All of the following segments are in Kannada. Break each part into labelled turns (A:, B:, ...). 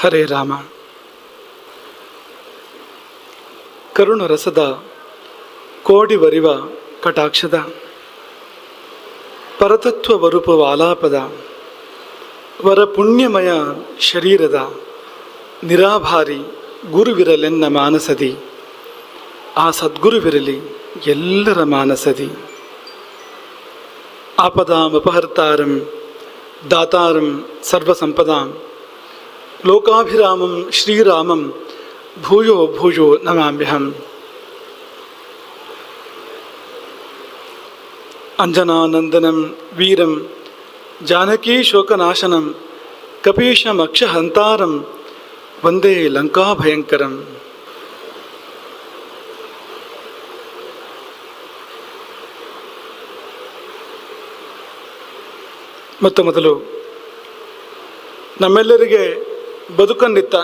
A: ಹರೇ ರಾಮ. ಕರುಣ ರಸದ ಕೋಡಿ ಬರಿವ ಕಟಾಕ್ಷದ ಪರತತ್ವ ವರೂಪವ ಆಲಾಪದ ವರ ಪುಣ್ಯಮಯ ಶರೀರದ ನಿರಾಭಾರಿ ಗುರುವಿರಲೆನ್ನ ಮಾನಸದಿ, ಆ ಸದ್ಗುರುವಿರಲಿ ಎಲ್ಲರ ಮಾನಸದಿ. ಆಪದಾಮಪಹರ್ತಾರಂ ದಾತಾರಂ ಸರ್ವಸಂಪದಾಂ ಲೋಕಾಭಿರಾಮಂ ಶ್ರೀರಾಮಂ ಭೂಯೋ ಭೂಯೋ ನಮಾಮ್ಯಹಂ. ಅಂಜನಾನಂದನಂ ವೀರಂ ಜಾನಕೀ ಶೋಕನಾಶನಂ ಕಪೀಶಮಕ್ಷಹಂತಾರಂ ವಂದೇ ಲಂಕಾಭಯಂಕರಂ. ಮೊತ್ತ ಮೊದಲು ನಮ್ಮೆಲ್ಲರಿಗೆ ಬದುಕನ್ನಿತ್ತ,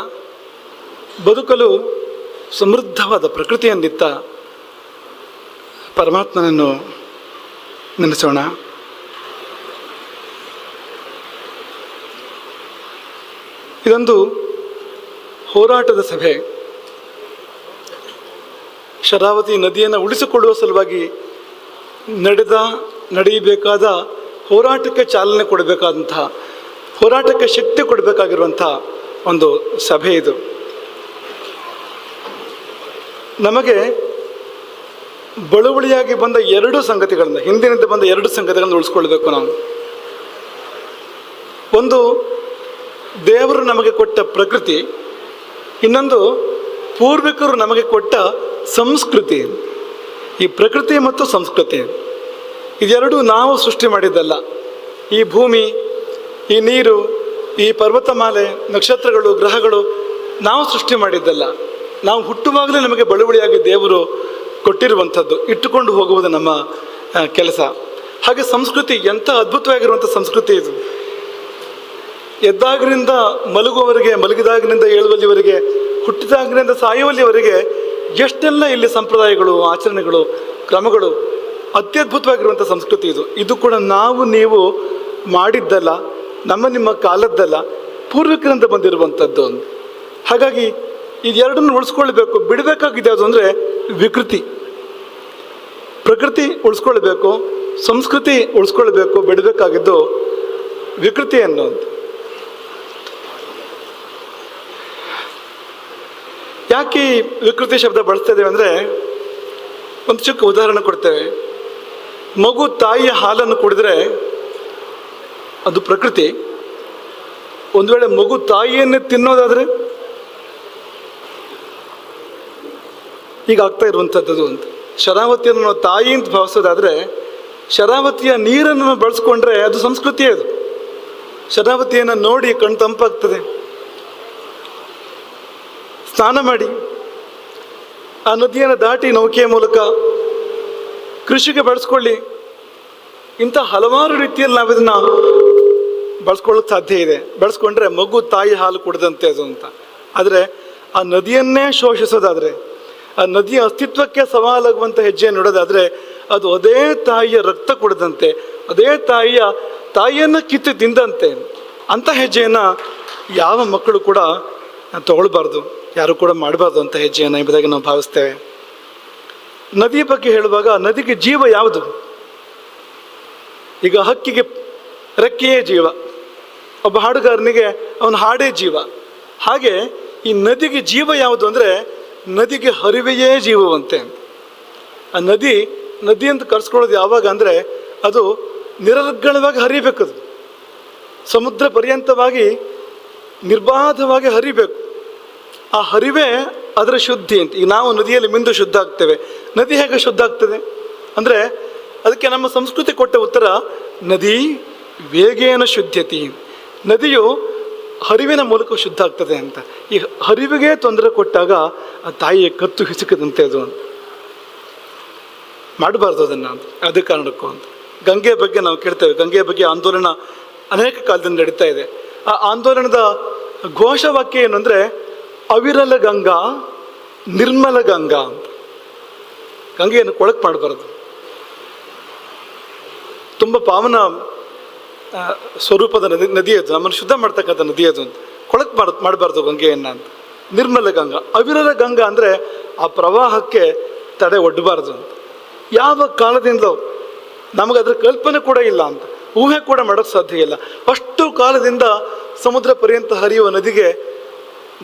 A: ಬದುಕಲು ಸಮೃದ್ಧವಾದ ಪ್ರಕೃತಿಯನ್ನಿತ್ತ ಪರಮಾತ್ಮನನ್ನು ನೆನೆಸೋಣ. ಇದೊಂದು ಹೋರಾಟದ ಸಭೆ. ಶರಾವತಿ ನದಿಯನ್ನು ಉಳಿಸಿಕೊಳ್ಳುವ ಸಲುವಾಗಿ ನಡೆಯಬೇಕಾದ ಹೋರಾಟಕ್ಕೆ ಚಾಲನೆ ಕೊಡಬೇಕಾದಂತಹ, ಹೋರಾಟಕ್ಕೆ ಶಕ್ತಿ ಕೊಡಬೇಕಾಗಿರುವಂಥ ಒಂದು ಸಭೆ ಇದು. ನಮಗೆ ಬಳುವಳಿಯಾಗಿ ಬಂದ ಎರಡು ಸಂಗತಿಗಳನ್ನು, ಹಿಂದಿನಿಂದ ಬಂದ ಎರಡು ಸಂಗತಿಗಳನ್ನು ಉಳಿಸ್ಕೊಳ್ಬೇಕು ನಾವು. ಒಂದು ದೇವರು ನಮಗೆ ಕೊಟ್ಟ ಪ್ರಕೃತಿ, ಇನ್ನೊಂದು ಪೂರ್ವಿಕರು ನಮಗೆ ಕೊಟ್ಟ ಸಂಸ್ಕೃತಿ. ಈ ಪ್ರಕೃತಿ ಮತ್ತು ಸಂಸ್ಕೃತಿ ಇದೆರಡೂ ನಾವು ಸೃಷ್ಟಿ ಮಾಡಿದ್ದಲ್ಲ. ಈ ಭೂಮಿ, ಈ ನೀರು, ಈ ಪರ್ವತಮಾಲೆ, ನಕ್ಷತ್ರಗಳು, ಗ್ರಹಗಳು ನಾವು ಸೃಷ್ಟಿ ಮಾಡಿದ್ದಲ್ಲ. ನಾವು ಹುಟ್ಟುವಾಗಲೇ ನಮಗೆ ಬಳುವಳಿಯಾಗಿ ದೇವರು ಕೊಟ್ಟಿರುವಂಥದ್ದು, ಇಟ್ಟುಕೊಂಡು ಹೋಗುವುದು ನಮ್ಮ ಕೆಲಸ. ಹಾಗೆ ಸಂಸ್ಕೃತಿ ಎಂಥ ಅದ್ಭುತವಾಗಿರುವಂಥ ಸಂಸ್ಕೃತಿ ಇದು. ಎದ್ದಾಗಿನಿಂದ ಮಲಗುವವರೆಗೆ, ಮಲಗಿದಾಗಿನಿಂದ ಏಳುವಲ್ಲಿವರೆಗೆ, ಹುಟ್ಟಿದಾಗಿನಿಂದ ಸಾಯುವಲ್ಲಿವರೆಗೆ ಎಷ್ಟೆಲ್ಲ ಇಲ್ಲಿ ಸಂಪ್ರದಾಯಗಳು, ಆಚರಣೆಗಳು, ಕ್ರಮಗಳು, ಅತ್ಯದ್ಭುತವಾಗಿರುವಂಥ ಸಂಸ್ಕೃತಿ ಇದು. ಇದು ಕೂಡ ನಾವು ನೀವು ಮಾಡಿದ್ದಲ್ಲ, ನಿಮ್ಮ ಕಾಲದ್ದಲ್ಲ, ಪೂರ್ವಿಕರಿಂದ ಬಂದಿರುವಂಥದ್ದು. ಹಾಗಾಗಿ ಇದೆರಡನ್ನು ಉಳಿಸ್ಕೊಳ್ಬೇಕು. ಬಿಡಬೇಕಾಗಿದೆ ಯಾವುದು ಅಂದರೆ ವಿಕೃತಿ. ಪ್ರಕೃತಿ ಉಳಿಸ್ಕೊಳ್ಬೇಕು, ಸಂಸ್ಕೃತಿ ಉಳಿಸ್ಕೊಳ್ಬೇಕು. ಬಿಡಬೇಕಾಗಿದ್ದು ವಿಕೃತಿ ಅನ್ನೋದು. ಯಾಕೆ ಈ ವಿಕೃತಿ ಶಬ್ದ ಬಳಸ್ತಾ ಇದ್ದೇವೆ ಅಂದರೆ, ಒಂದು ಚಿಕ್ಕ ಉದಾಹರಣೆ ಕೊಡ್ತೇವೆ. ಮಗು ತಾಯಿಯ ಹಾಲನ್ನು ಕುಡಿದ್ರೆ ಅದು ಪ್ರಕೃತಿ. ಒಂದು ವೇಳೆ ಮಗು ತಾಯಿಯನ್ನೇ ತಿನ್ನೋದಾದರೆ ಈಗ ಆಗ್ತಾ ಇರುವಂಥದ್ದು ಅಂತ. ಶರಾವತಿಯನ್ನು ನಾವು ತಾಯಿ ಅಂತ ಭಾವಿಸೋದಾದರೆ, ಶರಾವತಿಯ ನೀರನ್ನು ಬಳಸ್ಕೊಂಡ್ರೆ ಅದು ಸಂಸ್ಕೃತಿಯೇ. ಅದು ಶರಾವತಿಯನ್ನು ನೋಡಿ ಕಣ್ಣು ತಂಪಾಗ್ತದೆ. ಸ್ನಾನ ಮಾಡಿ ಆ ನದಿಯನ್ನು ದಾಟಿ ನೌಕೆಯ ಮೂಲಕ ಕೃಷಿಗೆ ಬಳಸ್ಕೊಳ್ಳಿ. ಇಂಥ ಹಲವಾರು ರೀತಿಯಲ್ಲಿ ನಾವು ಇದನ್ನು ಬಳಸ್ಕೊಳ್ಳೋಕೆ ಸಾಧ್ಯ ಇದೆ. ಬಳಸ್ಕೊಂಡ್ರೆ ಮಗು ತಾಯಿ ಹಾಲು ಕುಡಿದಂತೆ ಅದು ಅಂತ. ಆದರೆ ಆ ನದಿಯನ್ನೇ ಶೋಷಿಸೋದಾದರೆ, ಆ ನದಿಯ ಅಸ್ತಿತ್ವಕ್ಕೆ ಸವಾಲಾಗುವಂಥ ಹೆಜ್ಜೆಯನ್ನು ನೋಡೋದಾದರೆ, ಅದು ಅದೇ ತಾಯಿಯ ರಕ್ತ ಕುಡಿದಂತೆ, ಅದೇ ತಾಯಿಯನ್ನು ಕಿತ್ತು ತಿಂದಂತೆ. ಅಂಥ ಹೆಜ್ಜೆಯನ್ನು ಯಾವ ಮಕ್ಕಳು ಕೂಡ ತಗೊಳ್ಬಾರ್ದು, ಯಾರು ಕೂಡ ಮಾಡಬಾರ್ದು ಅಂತ ಹೆಜ್ಜೆಯನ್ನು ಎಂಬುದಾಗಿ ನಾವು ಭಾವಿಸ್ತೇವೆ. ನದಿಯ ಬಗ್ಗೆ ಹೇಳುವಾಗ, ನದಿಗೆ ಜೀವ ಯಾವುದು? ಈಗ ಹಕ್ಕಿಗೆ ರೆಕ್ಕೆಯೇ ಜೀವ, ಒಬ್ಬ ಹಾಡುಗಾರನಿಗೆ ಅವನ ಹಾಡೇ ಜೀವ. ಹಾಗೆ ಈ ನದಿಗೆ ಜೀವ ಯಾವುದು ಅಂದರೆ, ನದಿಗೆ ಹರಿವೆಯೇ ಜೀವವಂತೆ. ಆ ನದಿ ಅಂತ ಕರ್ಸ್ಕೊಳ್ಳೋದು ಯಾವಾಗ ಅಂದರೆ, ಅದು ನಿರರ್ಗಳವಾಗಿ ಹರಿಬೇಕದು, ಸಮುದ್ರ ಪರ್ಯಂತವಾಗಿ ನಿರ್ಬಾಧವಾಗಿ ಹರಿಬೇಕು. ಆ ಹರಿವೇ ಅದರ ಶುದ್ಧಿ ಅಂತ. ಈಗ ನಾವು ನದಿಯಲ್ಲಿ ಮಿಂದು ಶುದ್ಧ ಆಗ್ತೇವೆ. ನದಿ ಹೇಗೆ ಶುದ್ಧ ಆಗ್ತದೆ ಅಂದರೆ, ಅದಕ್ಕೆ ನಮ್ಮ ಸಂಸ್ಕೃತಿ ಕೊಟ್ಟ ಉತ್ತರ ನದಿ ವೇಗೇನ ಶುದ್ಧತಿ. ನದಿಯು ಹರಿವಿನ ಮೂಲಕ ಶುದ್ಧ ಆಗ್ತದೆ ಅಂತ. ಈ ಹರಿವಿಗೆ ತೊಂದರೆ ಕೊಟ್ಟಾಗ ಆ ತಾಯಿಯ ಕತ್ತು ಹಿಸುಕದಂತೆ ಅದು ಅಂತ ಮಾಡಬಾರ್ದು ಅದನ್ನು. ಅದೇ ಕಾರಣಕ್ಕೂ ಅಂತ ಗಂಗೆಯ ಬಗ್ಗೆ ನಾವು ಕೇಳ್ತೇವೆ. ಗಂಗೆಯ ಬಗ್ಗೆ ಆಂದೋಲನ ಅನೇಕ ಕಾಲದಿಂದ ನಡೀತಾ ಇದೆ. ಆ ಆಂದೋಲನದ ಘೋಷವಾಕ್ಯ ಏನು ಅಂದರೆ, ಅವಿರಲ ಗಂಗಾ ನಿರ್ಮಲ ಗಂಗಾ ಅಂತ. ಗಂಗೆಯನ್ನು ಕೊಳಕು ಮಾಡಬಾರ್ದು. ತುಂಬ ಪಾವನ ಸ್ವರೂಪದ ನದಿ ಅದು, ನಮ್ಮನ್ನು ಶುದ್ಧ ಮಾಡ್ತಕ್ಕಂಥ ನದಿ ಅದು ಅಂತ. ಕೊಳಕು ಮಾಡಬಾರ್ದು ಗಂಗೆಯನ್ನು ಅಂತ. ನಿರ್ಮಲ ಗಂಗಾ, ಅವಿರಲ ಗಂಗಾ ಅಂದರೆ ಆ ಪ್ರವಾಹಕ್ಕೆ ತಡೆ ಒಡ್ಡಬಾರ್ದು ಅಂತ. ಯಾವ ಕಾಲದಿಂದಲೂ ನಮಗೆ ಅದರ ಕಲ್ಪನೆ ಕೂಡ ಇಲ್ಲ ಅಂತ, ಊಹೆ ಕೂಡ ಮಾಡೋಕ್ಕೆ ಸಾಧ್ಯ ಇಲ್ಲ. ಅಷ್ಟು ಕಾಲದಿಂದ ಸಮುದ್ರ ಪರ್ಯಂತ ಹರಿಯುವ ನದಿಗೆ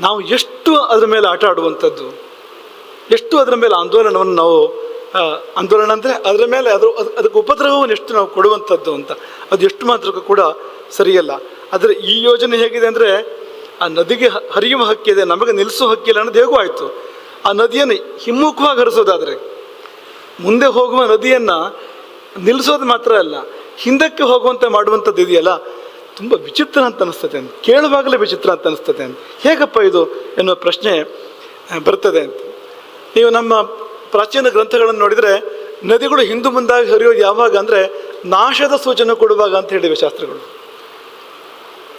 A: ನಾವು ಎಷ್ಟು ಅದರ ಮೇಲೆ ಆಟ ಆಡುವಂಥದ್ದು, ಎಷ್ಟು ಅದರ ಮೇಲೆ ಆಂದೋಲನವನ್ನು ನಾವು ಆಂದೋಲನ ಅಂದರೆ ಅದರ ಮೇಲೆ ಅದಕ್ಕೆ ಉಪದ್ರವವನ್ನು ಎಷ್ಟು ನಾವು ಕೊಡುವಂಥದ್ದು ಅಂತ, ಅದು ಎಷ್ಟು ಮಾತ್ರಕ್ಕೂ ಕೂಡ ಸರಿಯಲ್ಲ. ಆದರೆ ಈ ಯೋಜನೆ ಹೇಗಿದೆ ಅಂದರೆ, ಆ ನದಿಗೆ ಹರಿಯುವ ಹಕ್ಕಿದೆ, ನಮಗೆ ನಿಲ್ಲಿಸೋ ಹಕ್ಕಿಲ್ಲ ಅನ್ನೋದು ಹೇಗೂ ಆಯಿತು. ಆ ನದಿಯನ್ನು ಹಿಮ್ಮುಖವಾಗಿ ಹರಿಸೋದಾದರೆ, ಮುಂದೆ ಹೋಗುವ ನದಿಯನ್ನು ನಿಲ್ಲಿಸೋದು ಮಾತ್ರ ಅಲ್ಲ, ಹಿಂದಕ್ಕೆ ಹೋಗುವಂತೆ ಮಾಡುವಂಥದ್ದು ಇದೆಯಲ್ಲ, ತುಂಬ ವಿಚಿತ್ರ ಅಂತ ಅನಿಸ್ತದೆ ಅಂತ, ಕೇಳುವಾಗಲೇ ವಿಚಿತ್ರ ಅಂತ ಅನಿಸ್ತದೆ ಅಂತ. ಹೇಗಪ್ಪ ಇದು ಎನ್ನುವ ಪ್ರಶ್ನೆ ಬರ್ತದೆ ಅಂತ. ನೀವು ನಮ್ಮ ಪ್ರಾಚೀನ ಗ್ರಂಥಗಳನ್ನು ನೋಡಿದರೆ ನದಿಗಳು ಹಿಂದು ಮುಂದಾಗಿ ಹರಿಯೋದು ಯಾವಾಗ ಅಂದರೆ ನಾಶದ ಸೂಚನೆ ಕೊಡುವಾಗ ಅಂತ ಹೇಳಿವೆ ಶಾಸ್ತ್ರಗಳು.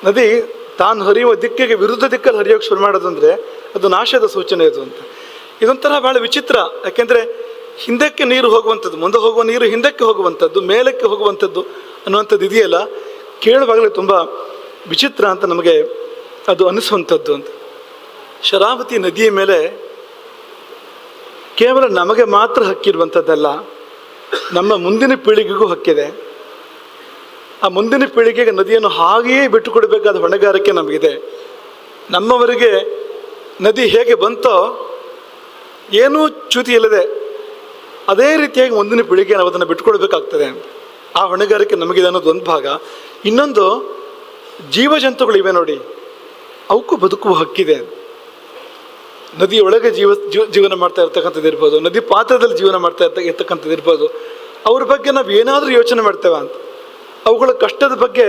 A: ನದಿ ತಾನು ಹರಿಯುವ ದಿಕ್ಕಿಗೆ ವಿರುದ್ಧ ದಿಕ್ಕಲ್ಲಿ ಹರಿಯೋಕ್ಕೆ ಶುರು ಮಾಡೋದಂದರೆ ಅದು ನಾಶದ ಸೂಚನೆ ಇದು ಅಂತ. ಇದೊಂಥರ ಭಾಳ ವಿಚಿತ್ರ. ಯಾಕೆಂದರೆ ಹಿಂದಕ್ಕೆ ನೀರು ಹೋಗುವಂಥದ್ದು, ಮುಂದೆ ಹೋಗುವ ನೀರು ಹಿಂದಕ್ಕೆ ಹೋಗುವಂಥದ್ದು, ಮೇಲಕ್ಕೆ ಹೋಗುವಂಥದ್ದು ಅನ್ನುವಂಥದ್ದು ಇದೆಯಲ್ಲ, ಕೇಳುವಾಗಲೇ ತುಂಬ ವಿಚಿತ್ರ ಅಂತ ನಮಗೆ ಅದು ಅನಿಸುವಂಥದ್ದು ಅಂತ. ಶರಾವತಿ ನದಿಯ ಮೇಲೆ ಕೇವಲ ನಮಗೆ ಮಾತ್ರ ಹಕ್ಕಿರುವಂಥದ್ದಲ್ಲ, ನಮ್ಮ ಮುಂದಿನ ಪೀಳಿಗೆಗೂ ಹಕ್ಕಿದೆ. ಆ ಮುಂದಿನ ಪೀಳಿಗೆಗೆ ನದಿಯನ್ನು ಹಾಗೆಯೇ ಬಿಟ್ಟುಕೊಡಬೇಕಾದ ಹೊಣೆಗಾರಿಕೆ ನಮಗಿದೆ. ನಮ್ಮವರಿಗೆ ನದಿ ಹೇಗೆ ಬಂತೋ ಏನೂ ಚ್ಯುತಿ ಇಲ್ಲದೆ ಅದೇ ರೀತಿಯಾಗಿ ಮುಂದಿನ ಪೀಳಿಗೆ ನಾವು ಅದನ್ನು ಬಿಟ್ಟುಕೊಡ್ಬೇಕಾಗ್ತದೆ. ಆ ಹೊಣೆಗಾರಿಕೆ ನಮಗಿದೆ ಅನ್ನೋದು ಒಂದು ಭಾಗ. ಇನ್ನೊಂದು, ಜೀವಜಂತುಗಳಿವೆ ನೋಡಿ, ಅವಕ್ಕೂ ಬದುಕುವ ಹಕ್ಕಿದೆ. ನದಿಯೊಳಗೆ ಜೀವನ ಮಾಡ್ತಾ ಇರ್ತಕ್ಕಂಥದ್ದು ಇರ್ಬೋದು, ನದಿ ಪಾತ್ರದಲ್ಲಿ ಜೀವನ ಮಾಡ್ತಾ ಇರ್ತಕ್ಕಂಥದ್ದು ಇರ್ಬೋದು. ಅವ್ರ ಬಗ್ಗೆ ನಾವು ಏನಾದರೂ ಯೋಚನೆ ಮಾಡ್ತೇವೆ ಅಂತ, ಅವುಗಳ ಕಷ್ಟದ ಬಗ್ಗೆ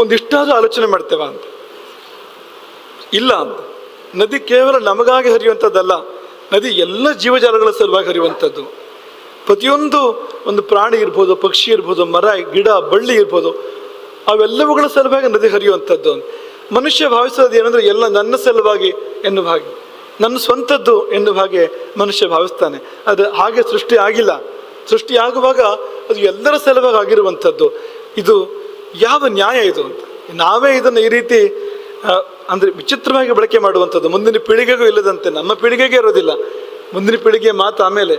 A: ಒಂದಿಷ್ಟಾದರೂ ಆಲೋಚನೆ ಮಾಡ್ತೇವೆ ಅಂತ ಇಲ್ಲ ಅಂತ. ನದಿ ಕೇವಲ ನಮಗಾಗಿ ಹರಿಯುವಂಥದ್ದಲ್ಲ, ನದಿ ಎಲ್ಲ ಜೀವಜಾಲಗಳ ಸಲುವಾಗಿ ಹರಿಯುವಂಥದ್ದು. ಪ್ರತಿಯೊಂದು ಒಂದು ಪ್ರಾಣಿ ಇರ್ಬೋದು, ಪಕ್ಷಿ ಇರ್ಬೋದು, ಮರ ಗಿಡ ಬಳ್ಳಿ ಇರ್ಬೋದು, ಅವೆಲ್ಲವುಗಳ ಸಲುವಾಗಿ ನದಿ ಹರಿಯುವಂಥದ್ದು. ಮನುಷ್ಯ ಭಾವಿಸೋದು ಏನಂದರೆ ಎಲ್ಲ ನನ್ನ ಸಲುವಾಗಿ ಎನ್ನುವ ಹಾಗೆ, ನನ್ನ ಸ್ವಂತದ್ದು ಎನ್ನುವ ಹಾಗೆ ಮನುಷ್ಯ ಭಾವಿಸ್ತಾನೆ. ಅದು ಹಾಗೆ ಸೃಷ್ಟಿ ಆಗಿಲ್ಲ. ಸೃಷ್ಟಿಯಾಗುವಾಗ ಅದು ಎಲ್ಲರ ಸಲುವಾಗಿ ಆಗಿರುವಂಥದ್ದು. ಇದು ಯಾವ ನ್ಯಾಯ ಇದು ಅಂತ ನಾವೇ ಇದನ್ನು ಈ ರೀತಿ ಅಂದರೆ ವಿಚಿತ್ರವಾಗಿ ಬಳಕೆ ಮಾಡುವಂಥದ್ದು. ಮುಂದಿನ ಪೀಳಿಗೆಗೂ ಇಲ್ಲದಂತೆ ನಮ್ಮ ಪೀಳಿಗೆಗೆ ಇರೋದಿಲ್ಲ, ಮುಂದಿನ ಪೀಳಿಗೆ ಮಾತು ಆಮೇಲೆ.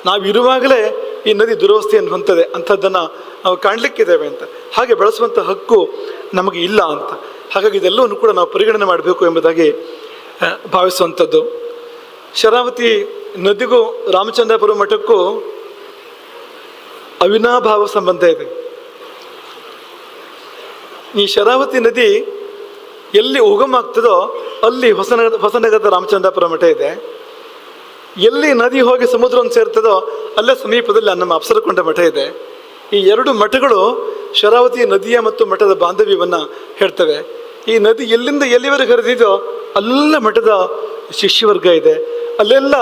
A: ನಾವಿರುವಾಗಲೇ ಈ ನದಿ ದುರವಸ್ಥೆಯನ್ನು ಹೊಂದದೆ ಅಂಥದ್ದನ್ನು ನಾವು ಕಾಣಲಿಕ್ಕಿದ್ದೇವೆ ಅಂತ. ಹಾಗೆ ಬೆಳೆಸುವಂಥ ಹಕ್ಕು ನಮಗೆ ಇಲ್ಲ ಅಂತ. ಹಾಗಾಗಿ ಇದೆಲ್ಲವನ್ನು ಕೂಡ ನಾವು ಪರಿಗಣನೆ ಮಾಡಬೇಕು ಎಂಬುದಾಗಿ ಭಾವಿಸುವಂಥದ್ದು. ಶರಾವತಿ ನದಿಗೂ ರಾಮಚಂದ್ರಾಪುರ ಮಠಕ್ಕೂ ಅವಿನಾಭಾವ ಸಂಬಂಧ ಇದೆ. ಈ ಶರಾವತಿ ನದಿ ಎಲ್ಲಿ ಉಗಮ ಆಗ್ತದೋ ಅಲ್ಲಿ ಹೊಸನಗರದ ರಾಮಚಂದ್ರಾಪುರ ಮಠ ಇದೆ. ಎಲ್ಲಿ ನದಿ ಹೋಗಿ ಸಮುದ್ರವನ್ನು ಸೇರ್ತದೋ ಅಲ್ಲೇ ಸಮೀಪದಲ್ಲಿ ನಮ್ಮ ಅಪ್ಸರಕೊಂಡ ಮಠ ಇದೆ. ಈ ಎರಡು ಮಠಗಳು ಶರಾವತಿ ನದಿಯ ಮತ್ತು ಮಠದ ಬಾಂಧವ್ಯವನ್ನು ಹೇಳ್ತವೆ. ಈ ನದಿ ಎಲ್ಲಿಂದ ಎಲ್ಲಿವರೆಗೆ ಹರಿದಿದೋ ಅಲ್ಲ ಮಠದ ಶಿಷ್ಯವರ್ಗ ಇದೆ, ಅಲ್ಲೆಲ್ಲ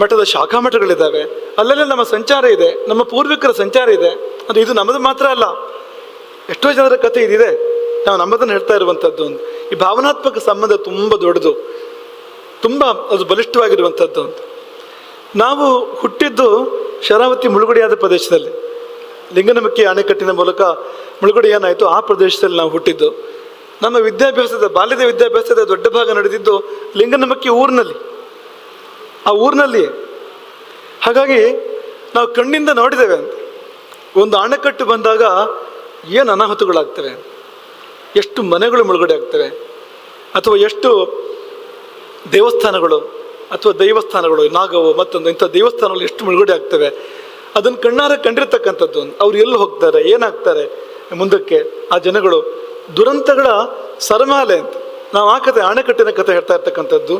A: ಮಠದ ಶಾಖಾ ಮಠಗಳಿದ್ದಾವೆ, ಅಲ್ಲೆಲ್ಲ ನಮ್ಮ ಸಂಚಾರ ಇದೆ, ನಮ್ಮ ಪೂರ್ವಿಕರ ಸಂಚಾರ ಇದೆ. ಅಂದರೆ ಇದು ನಮ್ಮದು ಮಾತ್ರ ಅಲ್ಲ, ಎಷ್ಟೋ ಜನರ ಕಥೆ ಇದಿದೆ, ನಾವು ನಮ್ಮದನ್ನು ಹೇಳ್ತಾ ಇರುವಂಥದ್ದು. ಈ ಭಾವನಾತ್ಮಕ ಸಂಬಂಧ ತುಂಬ ದೊಡ್ಡದು, ತುಂಬ ಅದು ಬಲಿಷ್ಠವಾಗಿರುವಂಥದ್ದು ಅಂತ. ನಾವು ಹುಟ್ಟಿದ್ದು ಶರಾವತಿ ಮುಳುಗಡೆಯಾದ ಪ್ರದೇಶದಲ್ಲಿ, ಲಿಂಗನಮಕ್ಕಿ ಅಣೆಕಟ್ಟಿನ ಮೂಲಕ ಮುಳುಗಡೆ ಏನಾಯಿತು ಆ ಪ್ರದೇಶದಲ್ಲಿ ನಾವು ಹುಟ್ಟಿದ್ದು. ನಮ್ಮ ಬಾಲ್ಯದ ವಿದ್ಯಾಭ್ಯಾಸದ ದೊಡ್ಡ ಭಾಗ ನಡೆದಿದ್ದು ಲಿಂಗನಮಕ್ಕಿ ಊರಿನಲ್ಲಿ, ಆ ಊರಿನಲ್ಲಿಯೇ. ಹಾಗಾಗಿ ನಾವು ಕಣ್ಣಿಂದ ನೋಡಿದ್ದೇವೆ ಅಂತ. ಒಂದು ಅಣೆಕಟ್ಟು ಬಂದಾಗ ಏನು ಅನಾಹುತಗಳಾಗ್ತವೆ, ಎಷ್ಟು ಮನೆಗಳು ಮುಳುಗಡೆ ಆಗ್ತವೆ, ಅಥವಾ ಎಷ್ಟು ದೇವಸ್ಥಾನಗಳು ಅಥವಾ ದೈವಸ್ಥಾನಗಳು, ನಾಗವು ಮತ್ತೊಂದು ಇಂಥ ದೇವಸ್ಥಾನಗಳು ಎಷ್ಟು ಮುಳುಗಡೆ ಆಗ್ತವೆ. ಅದನ್ನು ಕಣ್ಣಾರೆ ಕಂಡಿರ್ತಕ್ಕಂಥದ್ದು. ಅವ್ರು ಎಲ್ಲಿ ಹೋಗ್ತಾರೆ, ಏನಾಗ್ತಾರೆ ಮುಂದಕ್ಕೆ ಆ ಜನಗಳು, ದುರಂತಗಳ ಸರಮಾಲೆ ಅಂತ ನಾವು ಆ ಕತೆ, ಅಣೆಕಟ್ಟಿನ ಕತೆ ಹೇಳ್ತಾ ಇರ್ತಕ್ಕಂಥದ್ದು.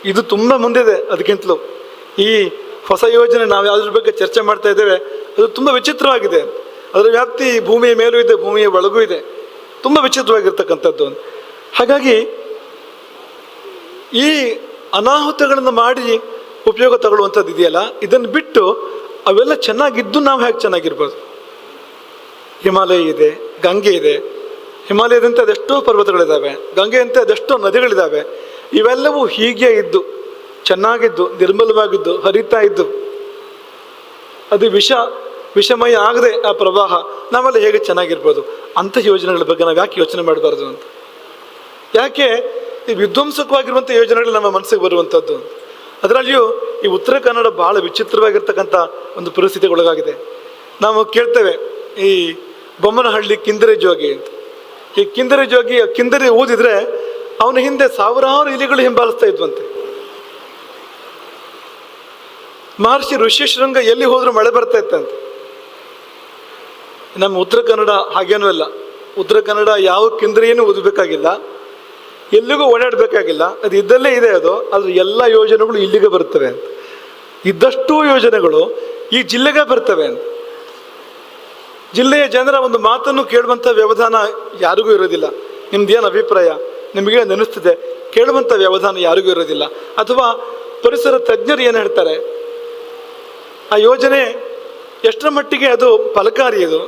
A: ಇದು ತುಂಬ ಮುಂದಿದೆ ಅದಕ್ಕಿಂತಲೂ. ಈ ಹೊಸ ಯೋಜನೆ ನಾವು ಯಾವುದ್ರ ಬಗ್ಗೆ ಚರ್ಚೆ ಮಾಡ್ತಾ ಇದ್ದೇವೆ, ಅದು ತುಂಬ ವಿಚಿತ್ರವಾಗಿದೆ. ಅದರ ವ್ಯಾಪ್ತಿ ಭೂಮಿಯ ಮೇಲೂ ಇದೆ, ಭೂಮಿಯ ಒಳಗೂ ಇದೆ, ತುಂಬ ವಿಚಿತ್ರವಾಗಿರ್ತಕ್ಕಂಥದ್ದು. ಹಾಗಾಗಿ ಈ ಅನಾಹುತಗಳನ್ನು ಮಾಡಿ ಉಪಯೋಗ ತಗೊಳ್ಳುವಂಥದ್ದು ಇದೆಯಲ್ಲ, ಇದನ್ನು ಬಿಟ್ಟು ಅವೆಲ್ಲ ಚೆನ್ನಾಗಿದ್ದು ನಾವು ಹೇಗೆ ಚೆನ್ನಾಗಿರ್ಬೋದು. ಹಿಮಾಲಯ ಇದೆ, ಗಂಗೆ ಇದೆ. ಹಿಮಾಲಯದಂತೆ ಅದೆಷ್ಟೋ ಪರ್ವತಗಳಿದ್ದಾವೆ, ಗಂಗೆಯಂತೆ ಅದೆಷ್ಟೋ ನದಿಗಳಿದ್ದಾವೆ. ಇವೆಲ್ಲವೂ ಹೀಗೆ ಇದ್ದು, ಚೆನ್ನಾಗಿದ್ದು, ನಿರ್ಮಲವಾಗಿದ್ದು, ಹರಿತಾ ಇದ್ದು, ಅದು ವಿಷಮಯ ಆಗದೆ ಆ ಪ್ರವಾಹ, ನಾವೆಲ್ಲ ಹೇಗೆ ಚೆನ್ನಾಗಿರ್ಬೋದು. ಅಂಥ ಯೋಜನೆಗಳ ಬಗ್ಗೆ ನಾವು ಯಾಕೆ ಯೋಚನೆ ಮಾಡಬಾರ್ದು ಅಂತ. ಯಾಕೆ ಈ ವಿಧ್ವಂಸಕವಾಗಿರುವಂಥ ಯೋಜನೆಗಳು ನಮ್ಮ ಮನಸ್ಸಿಗೆ ಬರುವಂಥದ್ದು. ಅದರಲ್ಲಿಯೂ ಈ ಉತ್ತರ ಕನ್ನಡ ಭಾಳ ವಿಚಿತ್ರವಾಗಿರ್ತಕ್ಕಂಥ ಒಂದು ಪರಿಸ್ಥಿತಿಗೊಳಗಾಗಿದೆ. ನಾವು ಕೇಳ್ತೇವೆ ಈ ಬೊಮ್ಮನಹಳ್ಳಿ ಕಿಂದರಿ ಜೋಗಿ ಅಂತ. ಈ ಕಿಂದರಿ ಜೋಗಿ ಕಿಂದರಿ ಊದಿದ್ರೆ ಅವನ ಹಿಂದೆ ಸಾವಿರಾರು ಇಲಿಗಳು ಹಿಂಬಾಲಿಸ್ತಾ ಇದ್ವಂತೆ. ಮಹರ್ಷಿ ಋಷಿಶೃಂಗ ಎಲ್ಲಿ ಹೋದ್ರೂ ಮಳೆ ಬರ್ತಾ ಇತ್ತಂತೆ. ನಮ್ಮ ಉತ್ತರ ಕನ್ನಡ ಹಾಗೇನೂ ಇಲ್ಲ. ಉತ್ತರ ಕನ್ನಡ ಯಾವ ಕಿಂದರಿಯನ್ನು ಊದಬೇಕಾಗಿಲ್ಲ, ಎಲ್ಲಿಗೂ ಓಡಾಡಬೇಕಾಗಿಲ್ಲ, ಅದು ಇದ್ದಲ್ಲೇ ಇದೆ. ಅದ್ರ ಎಲ್ಲ ಯೋಜನೆಗಳು ಇಲ್ಲಿಗೆ ಬರ್ತವೆ ಅಂತ. ಇದ್ದಷ್ಟು ಯೋಜನೆಗಳು ಈ ಜಿಲ್ಲೆಗೆ ಬರ್ತವೆ ಅಂತ. ಜಿಲ್ಲೆಯ ಜನರ ಒಂದು ಮಾತನ್ನು ಕೇಳುವಂಥ ವ್ಯವಧಾನ ಯಾರಿಗೂ ಇರೋದಿಲ್ಲ. ನಿಮ್ದೇನು ಅಭಿಪ್ರಾಯ, ನಿಮಗೇನು ಅನಿಸ್ತಿದೆ ಕೇಳುವಂಥ ವ್ಯವಧಾನ ಯಾರಿಗೂ ಇರೋದಿಲ್ಲ. ಅಥವಾ ಪರಿಸರ ತಜ್ಞರು ಏನು ಹೇಳ್ತಾರೆ, ಆ ಯೋಜನೆ ಎಷ್ಟರ ಮಟ್ಟಿಗೆ ಅದು ಫಲಕಾರಿ, ಅದು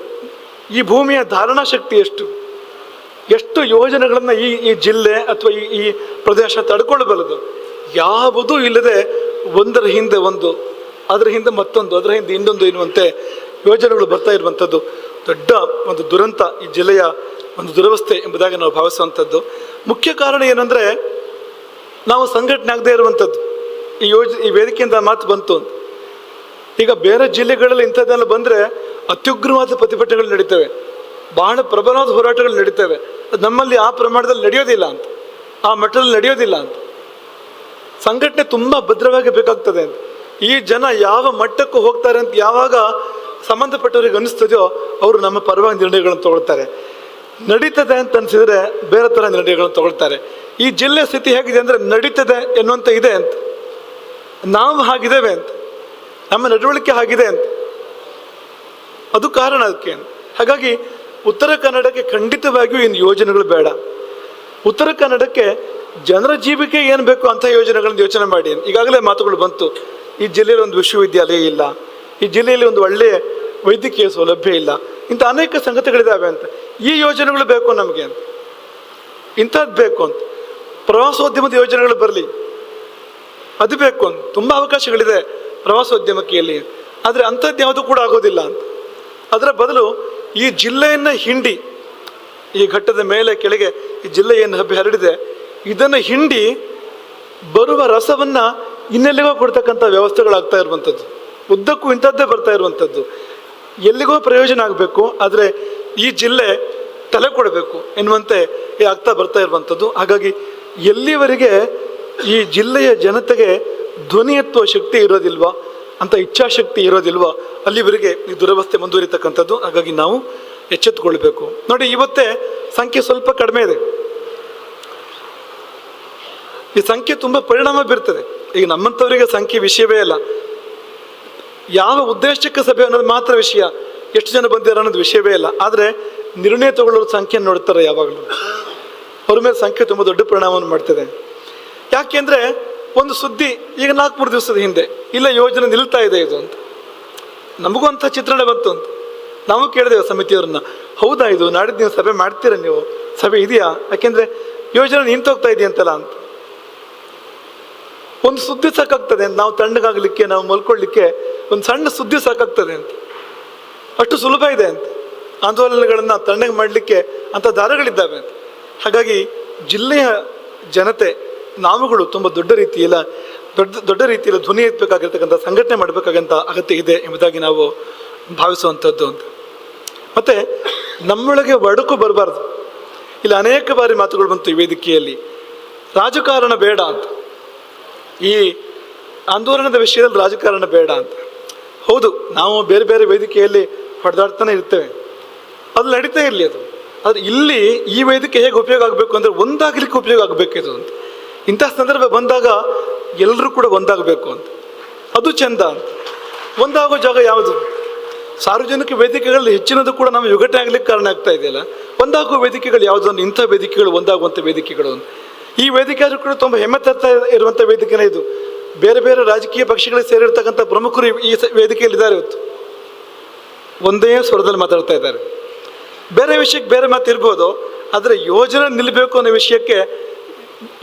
A: ಈ ಭೂಮಿಯ ಧಾರಣಾ ಶಕ್ತಿ ಎಷ್ಟು ಯೋಜನೆಗಳನ್ನು ಈ ಜಿಲ್ಲೆ ಅಥವಾ ಈ ಪ್ರದೇಶ ತಡ್ಕೊಳ್ಬಲ್ಲದು. ಯಾವುದೂ ಇಲ್ಲದೆ ಒಂದರ ಹಿಂದೆ ಒಂದು, ಅದರ ಹಿಂದೆ ಮತ್ತೊಂದು, ಅದರ ಹಿಂದೆ ಇನ್ನೊಂದು ಎನ್ನುವಂತೆ ಯೋಜನೆಗಳು ಬರ್ತಾ ಇರುವಂಥದ್ದು ದೊಡ್ಡ ಒಂದು ದುರಂತ, ಈ ಜಿಲ್ಲೆಯ ಒಂದು ದುರವಸ್ಥೆ ಎಂಬುದಾಗಿ ನಾವು ಭಾವಿಸುವಂಥದ್ದು. ಮುಖ್ಯ ಕಾರಣ ಏನಂದರೆ ನಾವು ಸಂಘಟನೆ ಆಗದೇ ಇರುವಂಥದ್ದು. ಈ ವೇದಿಕೆಯಿಂದ ಮಾತು ಬಂತು ಅಂತ. ಈಗ ಬೇರೆ ಜಿಲ್ಲೆಗಳಲ್ಲಿ ಇಂಥದ್ದೆಲ್ಲ ಬಂದರೆ ಅತ್ಯುಗ್ರವಾದ ಪ್ರತಿಭಟನೆಗಳು ನಡೀತವೆ, ಬಹಳ ಪ್ರಬಲವಾದ ಹೋರಾಟಗಳು ನಡೀತವೆ. ಅದು ನಮ್ಮಲ್ಲಿ ಆ ಪ್ರಮಾಣದಲ್ಲಿ ನಡೆಯೋದಿಲ್ಲ ಅಂತ, ಆ ಮಟ್ಟದಲ್ಲಿ ನಡೆಯೋದಿಲ್ಲ ಅಂತ. ಸಂಘಟನೆ ತುಂಬ ಭದ್ರವಾಗಿ ಬೇಕಾಗ್ತದೆ ಅಂತ. ಈ ಜನ ಯಾವ ಮಟ್ಟಕ್ಕೂ ಹೋಗ್ತಾರೆ ಅಂತ ಯಾವಾಗ ಸಂಬಂಧಪಟ್ಟವ್ರಿಗೆ ಅನಿಸ್ತದೆಯೋ ಅವರು ನಮ್ಮ ಪರವಾಗಿ ನಿರ್ಣಯಗಳನ್ನು ತಗೊಳ್ತಾರೆ. ನಡೀತದೆ ಅಂತ ಅನಿಸಿದರೆ ಬೇರೆ ಥರ ನಿರ್ಣಯಗಳನ್ನು ತಗೊಳ್ತಾರೆ. ಈ ಜಿಲ್ಲೆ ಸ್ಥಿತಿ ಹೇಗಿದೆ ಅಂದರೆ ನಡೀತದೆ ಎನ್ನುವಂಥ ಇದೆ ಅಂತ, ನಾವು ಹಾಗಿದ್ದೇವೆ ಅಂತ, ನಮ್ಮ ನಡವಳಿಕೆ ಆಗಿದೆ ಅಂತ, ಅದು ಕಾರಣ ಅದಕ್ಕೆ. ಹಾಗಾಗಿ ಉತ್ತರ ಕನ್ನಡಕ್ಕೆ ಖಂಡಿತವಾಗಿಯೂ ಇನ್ನು ಯೋಜನೆಗಳು ಬೇಡ. ಉತ್ತರ ಕನ್ನಡಕ್ಕೆ ಜನರ ಜೀವಿಕೆ ಏನು ಬೇಕು ಅಂಥ ಯೋಜನೆಗಳನ್ನು ಯೋಚನೆ ಮಾಡಿ. ಈಗಾಗಲೇ ಮಾತುಗಳು ಬಂತು, ಈ ಜಿಲ್ಲೆಯಲ್ಲಿ ಒಂದು ವಿಶ್ವವಿದ್ಯಾಲಯ ಇಲ್ಲ, ಈ ಜಿಲ್ಲೆಯಲ್ಲಿ ಒಂದು ಒಳ್ಳೆಯ ವೈದ್ಯಕೀಯ ಸೌಲಭ್ಯ ಇಲ್ಲ, ಇಂಥ ಅನೇಕ ಸಂಗತಿಗಳಿದ್ದಾವೆ ಅಂತ. ಈ ಯೋಜನೆಗಳು ಬೇಕು ನಮಗೆ ಅಂತ, ಇಂಥದ್ದು ಬೇಕು ಅಂತ. ಪ್ರವಾಸೋದ್ಯಮದ ಯೋಜನೆಗಳು ಬರಲಿ, ಅದು ಬೇಕು ಅಂತ. ತುಂಬ ಅವಕಾಶಗಳಿದೆ ಪ್ರವಾಸೋದ್ಯಮಕ್ಕೆ ಇಲ್ಲಿ, ಆದರೆ ಅಂಥದ್ದು ಯಾವುದೂ ಕೂಡ ಆಗೋದಿಲ್ಲ ಅಂತ. ಅದರ ಬದಲು ಈ ಜಿಲ್ಲೆಯನ್ನು ಹಿಂಡಿ, ಈ ಘಟ್ಟದ ಮೇಲೆ ಕೆಳಗೆ ಈ ಜಿಲ್ಲೆ ಏನು ಹರಡಿದೆ ಇದನ್ನು ಹಿಂಡಿ ಬರುವ ರಸವನ್ನು ಇನ್ನೆಲ್ಲಿಗೋ ಕೊಡ್ತಕ್ಕಂಥ ವ್ಯವಸ್ಥೆಗಳಾಗ್ತಾ ಇರುವಂಥದ್ದು. ಉದ್ದಕ್ಕೂ ಇಂಥದ್ದೇ ಬರ್ತಾ ಇರುವಂಥದ್ದು. ಎಲ್ಲಿಗೋ ಪ್ರಯೋಜನ ಆಗಬೇಕು, ಆದರೆ ಈ ಜಿಲ್ಲೆ ತಲೆ ಕೊಡಬೇಕು ಎನ್ನುವಂತೆ ಆಗ್ತಾ ಬರ್ತಾ ಇರುವಂಥದ್ದು. ಹಾಗಾಗಿ ಎಲ್ಲಿವರೆಗೆ ಈ ಜಿಲ್ಲೆಯ ಜನತೆಗೆ ಧ್ವನಿ ಎತ್ತುವ ಶಕ್ತಿ ಇರೋದಿಲ್ವಾ, ಅಂತ ಇಚ್ಛಾಶಕ್ತಿ ಇರೋದಿಲ್ವೋ ಅಲ್ಲಿವರೆಗೆ ಈ ದುರವಸ್ಥೆ ಮುಂದುವರಿತಕ್ಕಂಥದ್ದು. ಹಾಗಾಗಿ ನಾವು ಎಚ್ಚೆತ್ತುಕೊಳ್ಬೇಕು. ನೋಡಿ, ಇವತ್ತೇ ಸಂಖ್ಯೆ ಸ್ವಲ್ಪ ಕಡಿಮೆ ಇದೆ. ಈ ಸಂಖ್ಯೆ ತುಂಬ ಪರಿಣಾಮ ಬೀರ್ತದೆ. ಈಗ ನಮ್ಮಂಥವರಿಗೆ ಸಂಖ್ಯೆ ವಿಷಯವೇ ಇಲ್ಲ. ಯಾವ ಉದ್ದೇಶಕ್ಕೆ ಸಭೆ ಅನ್ನೋದು ಮಾತ್ರ ವಿಷಯ, ಎಷ್ಟು ಜನ ಬಂದಿದ್ದಾರೆ ಅನ್ನೋದು ವಿಷಯವೇ ಇಲ್ಲ. ಆದರೆ ನಿರ್ಣಯ ತಗೊಳ್ಳೋರ ಸಂಖ್ಯೆ ನೋಡ್ತಾರೆ ಯಾವಾಗಲೂ. ಅವ್ರ ಮೇಲೆ ಸಂಖ್ಯೆ ತುಂಬ ದೊಡ್ಡ ಪರಿಣಾಮವನ್ನು ಮಾಡ್ತದೆ. ಯಾಕೆಂದರೆ ಒಂದು ಸುದ್ದಿ ಈಗ 4-3 ದಿವಸದ ಹಿಂದೆ ಇಲ್ಲ ಯೋಜನೆ ನಿಲ್ತಾ ಇದೆ ಇದು ಅಂತ, ನಮಗೂ ಅಂಥ ಚಿತ್ರಣ ಬಂತು ಅಂತ. ನಾವು ಕೇಳಿದೆವು ಸಮಿತಿಯವ್ರನ್ನ, ಹೌದಾ ಇದು ನಾಡಿದ್ದು ನೀವು ಸಭೆ ಮಾಡ್ತೀರಾ, ನೀವು ಸಭೆ ಇದೆಯಾ, ಯಾಕೆಂದರೆ ಯೋಜನೆ ನಿಂತೋಗ್ತಾ ಇದೆಯಂತಲ್ಲ ಅಂತ. ಒಂದು ಸುದ್ದಿ ಸಾಕಾಗ್ತದೆ ಅಂತ, ನಾವು ತಣ್ಣಗಾಗಲಿಕ್ಕೆ, ನಾವು ಮಲ್ಕೊಳ್ಳಿಕ್ಕೆ ಒಂದು ಸಣ್ಣ ಸುದ್ದಿ ಸಾಕಾಗ್ತದೆ ಅಂತ, ಅಷ್ಟು ಸುಲಭ ಇದೆ ಅಂತ. ಆಂದೋಲನಗಳನ್ನು ತಣ್ಣಗೆ ಮಾಡಲಿಕ್ಕೆ ಅಂಥ ದಾರಗಳಿದ್ದಾವೆ ಅಂತ. ಹಾಗಾಗಿ ಜಿಲ್ಲೆಯ ಜನತೆ ನಾವುಗಳು ತುಂಬ ದೊಡ್ಡ ರೀತಿಯಲ್ಲಿ ಧ್ವನಿ ಎತ್ತಬೇಕಾಗಿರ್ತಕ್ಕಂಥ, ಸಂಘಟನೆ ಮಾಡಬೇಕಾಗಂಥ ಅಗತ್ಯ ಇದೆ ಎಂಬುದಾಗಿ ನಾವು ಭಾವಿಸುವಂಥದ್ದು ಅಂತ. ಮತ್ತು ನಮ್ಮೊಳಗೆ ಒಡಕು ಬರಬಾರ್ದು. ಇಲ್ಲಿ ಅನೇಕ ಬಾರಿ ಮಾತುಗಳು ಬಂತು ಈ ವೇದಿಕೆಯಲ್ಲಿ, ರಾಜಕಾರಣ ಬೇಡ ಅಂತ. ಈ ಆಂದೋಲನದ ವಿಷಯದಲ್ಲಿ ರಾಜಕಾರಣ ಬೇಡ ಅಂತ. ಹೌದು, ನಾವು ಬೇರೆ ಬೇರೆ ವೇದಿಕೆಯಲ್ಲಿ ಹೊಡೆದಾಡ್ತಾನೆ ಇರ್ತೇವೆ, ಅದು ನಡೀತಾ ಇರಲಿ ಅದು. ಆದರೆ ಇಲ್ಲಿ ಈ ವೇದಿಕೆ ಹೇಗೆ ಉಪಯೋಗ ಆಗಬೇಕು ಅಂದರೆ ಒಂದಾಗಲಿಕ್ಕೆ ಉಪಯೋಗ ಆಗಬೇಕಿದು ಅಂತ. ಇಂಥ ಸಂದರ್ಭ ಬಂದಾಗ ಎಲ್ಲರೂ ಕೂಡ ಒಂದಾಗಬೇಕು ಅಂತ, ಅದು ಚೆಂದ ಅಂತ. ಒಂದಾಗೋ ಜಾಗ ಯಾವುದು? ಸಾರ್ವಜನಿಕ ವೇದಿಕೆಗಳಲ್ಲಿ ಹೆಚ್ಚಿನದು ಕೂಡ ನಾವು ಯುಗಟೆ ಆಗಲಿಕ್ಕೆ ಕಾರಣ ಆಗ್ತಾ ಇದೆಯಲ್ಲ. ಒಂದಾಗುವ ವೇದಿಕೆಗಳು ಯಾವುದನ್ನು, ಇಂಥ ವೇದಿಕೆಗಳು, ಒಂದಾಗುವಂಥ ವೇದಿಕೆಗಳು. ಈ ವೇದಿಕೆ ಆದರೂ ಕೂಡ ತುಂಬ ಹೆಮ್ಮೆ ತರ್ತಾ ಇರುವಂಥ ವೇದಿಕೆನೇ ಇದು. ಬೇರೆ ಬೇರೆ ರಾಜಕೀಯ ಪಕ್ಷಗಳಿಗೆ ಸೇರಿರ್ತಕ್ಕಂಥ ಪ್ರಮುಖರು ಈ ವೇದಿಕೆಯಲ್ಲಿ ಇದ್ದಾರೆ. ಇವತ್ತು ಒಂದೇ ಸ್ವರದಲ್ಲಿ ಮಾತಾಡ್ತಾ ಇದ್ದಾರೆ. ಬೇರೆ ವಿಷಯಕ್ಕೆ ಬೇರೆ ಮಾತು ಇರ್ಬೋದು, ಆದರೆ ಯೋಜನೆ ನಿಲ್ಲಬೇಕು ಅನ್ನೋ ವಿಷಯಕ್ಕೆ